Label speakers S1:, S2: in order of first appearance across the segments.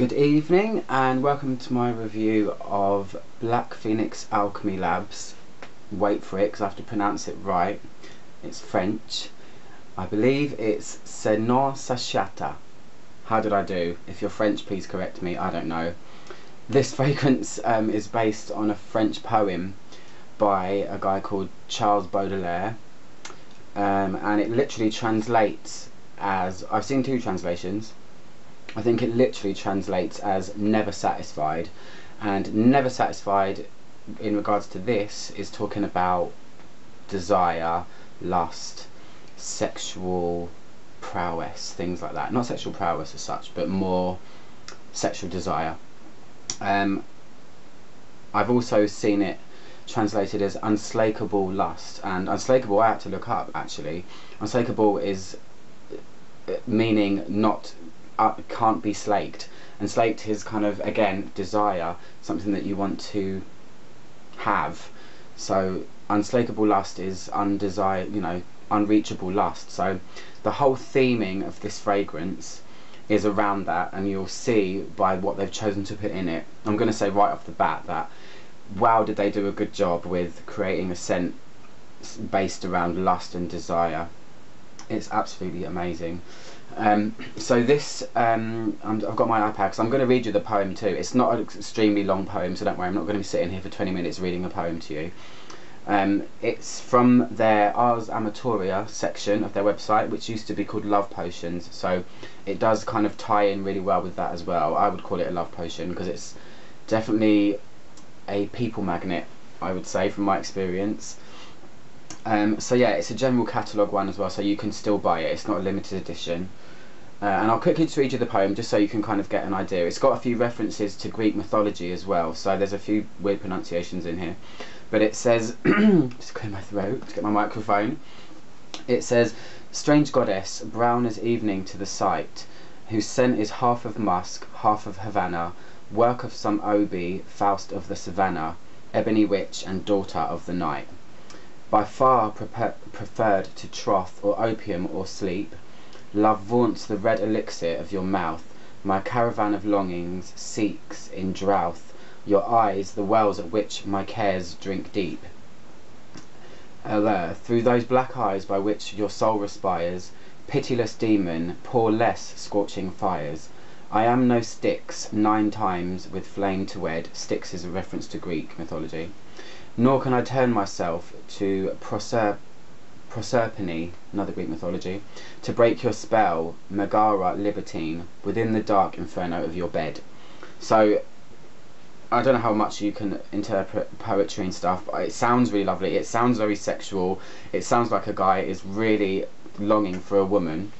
S1: Good evening and welcome to my review of Black Phoenix Alchemy Labs. Wait for it because I have to pronounce it right. It's French. I believe it's Satiata. How did I do? If you're French, please correct me. I don't know. This fragrance is based on a French poem by a guy called Charles Baudelaire, and it literally translates as, I've seen two translations. I think it literally translates as never satisfied, and never satisfied in regards to this is talking about desire, lust, sexual prowess, things like that. Not sexual prowess as such, but more sexual desire. I've also seen it translated as unslakable lust, and unslakable I had to look up actually. Unslakable is meaning not can't be slaked, and slaked is kind of, again, desire, something that you want to have. So unslakable lust is undesired, unreachable lust. So the whole theming of this fragrance is around that, and you'll see by what they've chosen to put in it. I'm going to say right off the bat that wow, did they do a good job with creating a scent based around lust and desire. It's absolutely amazing. So this, I've got my iPad because I'm going to read you the poem too. It's not an extremely long poem, so don't worry, I'm not going to be sitting here for 20 minutes reading a poem to you. It's from their Ars Amatoria section of their website, which used to be called Love Potions, so it does kind of tie in really well with that as well. I would call it a love potion because it's definitely a people magnet, I would say, from my experience. So yeah, it's a general catalogue one as well, so you can still buy it. It's not a limited edition. And I'll quickly just read you the poem just so you can kind of get an idea. It's got a few references to Greek mythology as well, so there's a few weird pronunciations in here. But it says, just clear my throat to get my microphone. It says, strange goddess, brown as evening to the sight, whose scent is half of musk, half of Havana, work of some Obi, Faust of the savannah, ebony witch and daughter of the night. By far preferred to troth or opium or sleep, love vaunts the red elixir of your mouth. My caravan of longings seeks in drouth your eyes, the wells at which my cares drink deep. Through those black eyes by which your soul respires, pitiless demon, pour less scorching fires. I am no Styx, 9 times with flame to wed. Styx is a reference to Greek mythology. Nor can I turn myself to Proserpine, another Greek mythology, to break your spell, Megara libertine, within the dark inferno of your bed. So, I don't know how much you can interpret poetry and stuff, but it sounds really lovely. It sounds very sexual. It sounds like a guy is really longing for a woman.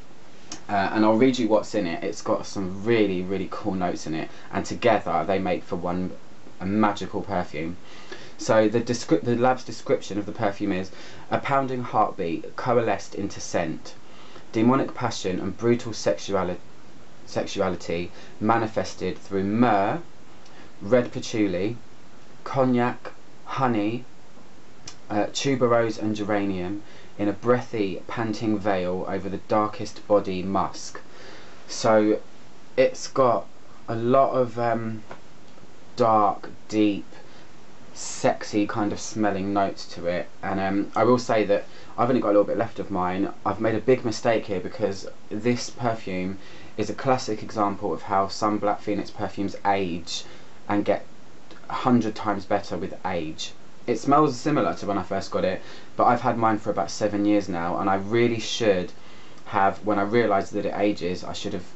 S1: And I'll read you what's in it. It's got some really, really cool notes in it, and together they make for a magical perfume. So the lab's description of the perfume is a pounding heartbeat coalesced into scent, demonic passion and brutal sexuality manifested through myrrh, red patchouli, cognac, honey, tuberose and geranium, in a breathy, panting veil over the darkest body musk. So it's got a lot of dark, deep, sexy kind of smelling notes to it. And I will say that I've only got a little bit left of mine. I've made a big mistake here because this perfume is a classic example of how some Black Phoenix perfumes age and get 100 times better with age. It smells similar to when I first got it, but I've had mine for about 7 years now, and I really should have, when I realised that it ages, I should have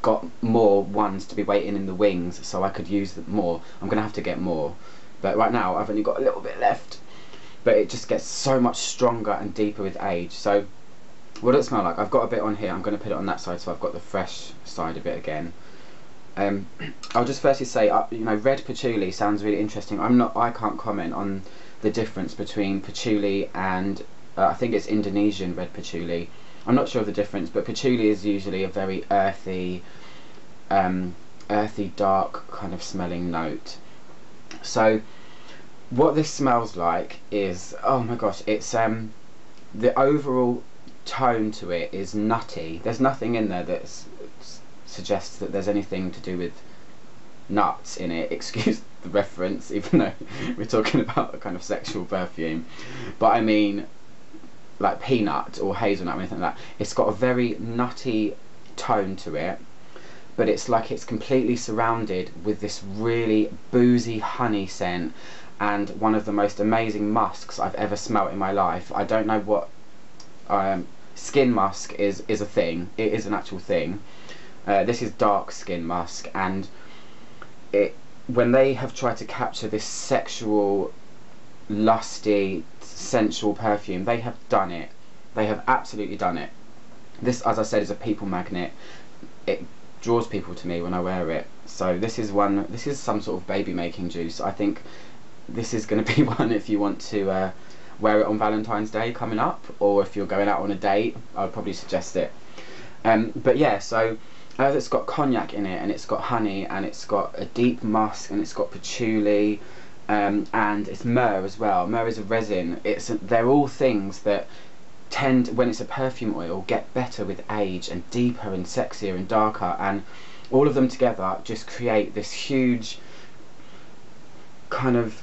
S1: got more ones to be waiting in the wings so I could use them more. I'm going to have to get more, but right now I've only got a little bit left, but it just gets so much stronger and deeper with age. So what does it smell like? I've got a bit on here. I'm going to put it on that side so I've got the fresh side of it again. I'll just firstly say, red patchouli sounds really interesting. I can't comment on the difference between patchouli and I think it's Indonesian red patchouli. I'm not sure of the difference, but patchouli is usually a very earthy, dark kind of smelling note. So what this smells like is, oh my gosh, it's the overall tone to it is nutty. There's nothing in there that's suggest that there's anything to do with nuts in it. Excuse the reference, even though we're talking about a kind of sexual perfume, but I mean like peanut or hazelnut or anything like that. It's got a very nutty tone to it, but it's like it's completely surrounded with this really boozy honey scent, and one of the most amazing musks I've ever smelt in my life. I don't know what skin musk is a thing. It is an actual thing. This is dark skin musk, and when they have tried to capture this sexual, lusty, sensual perfume, they have done it. They have absolutely done it. This, as I said, is a people magnet. It draws people to me when I wear it. So this is some sort of baby making juice. I think this is going to be one if you want to wear it on Valentine's Day coming up, or if you're going out on a date. I would probably suggest it. But yeah, so it's got cognac in it, and it's got honey, and it's got a deep musk, and it's got patchouli, and it's myrrh as well. Myrrh is a resin. They're all things that tend, when it's a perfume oil, get better with age, and deeper and sexier and darker, and all of them together just create this huge kind of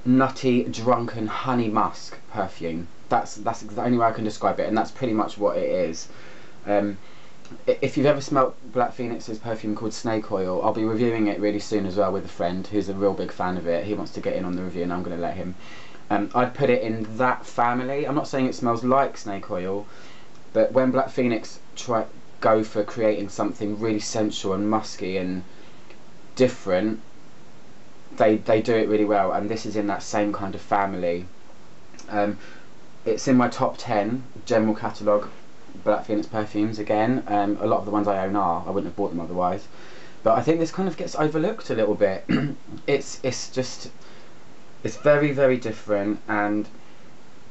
S1: nutty, drunken honey musk perfume. That's the only way I can describe it, and that's pretty much what it is. If you've ever smelt Black Phoenix's perfume called Snake Oil, I'll be reviewing it really soon as well with a friend who's a real big fan of it. He wants to get in on the review, and I'm going to let him. I'd put it in that family. I'm not saying it smells like snake oil, but when Black Phoenix go for creating something really sensual and musky and different, they do it really well, and this is in that same kind of family. It's in my top 10 general catalogue Black Phoenix perfumes again. A lot of the ones I own are. I wouldn't have bought them otherwise. But I think this kind of gets overlooked a little bit. It's very, very different, and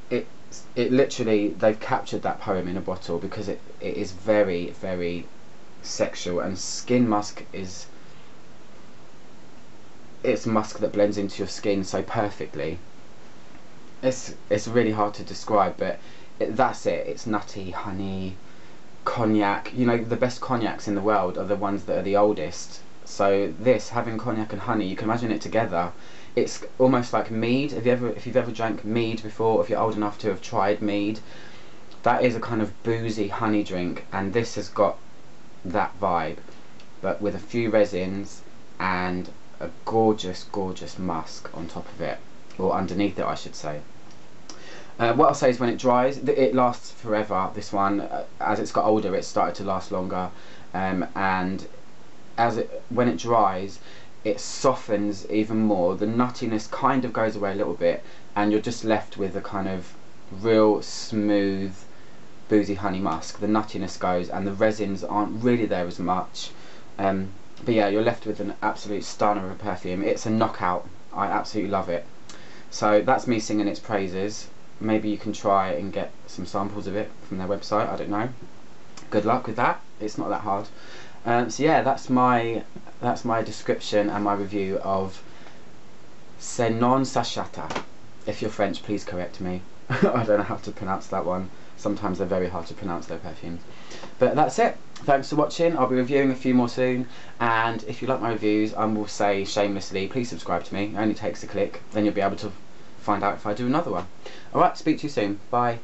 S1: it literally, they've captured that poem in a bottle, because it is very, very sexual, and skin musk it's musk that blends into your skin so perfectly. It's really hard to describe, but that's it. It's nutty, honey, cognac. You know, the best cognacs in the world are the ones that are the oldest. So this, having cognac and honey, you can imagine it together. It's almost like mead. If you've ever drank mead before, if you're old enough to have tried mead, that is a kind of boozy honey drink, and this has got that vibe, but with a few resins and a gorgeous, gorgeous musk on top of it, or underneath it, I should say. What I'll say is, when it dries, it lasts forever. This one, as it's got older, it started to last longer, and when it dries, it softens even more. The nuttiness kind of goes away a little bit, and you're just left with a kind of real smooth, boozy honey musk. The nuttiness goes, and the resins aren't really there as much. But yeah, you're left with an absolute stunner of a perfume. It's a knockout. I absolutely love it. So that's me singing its praises. Maybe you can try and get some samples of it from their website. I don't know. Good luck with that. It's not that hard. So yeah, that's my description and my review of Satiata. If you're French, please correct me. I don't know how to pronounce that one. Sometimes they're very hard to pronounce, their perfumes. But that's it. Thanks for watching. I'll be reviewing a few more soon, and if you like my reviews, I will say shamelessly, please subscribe to me. It only takes a click, then you'll be able to find out if I do another one. Alright, speak to you soon. Bye.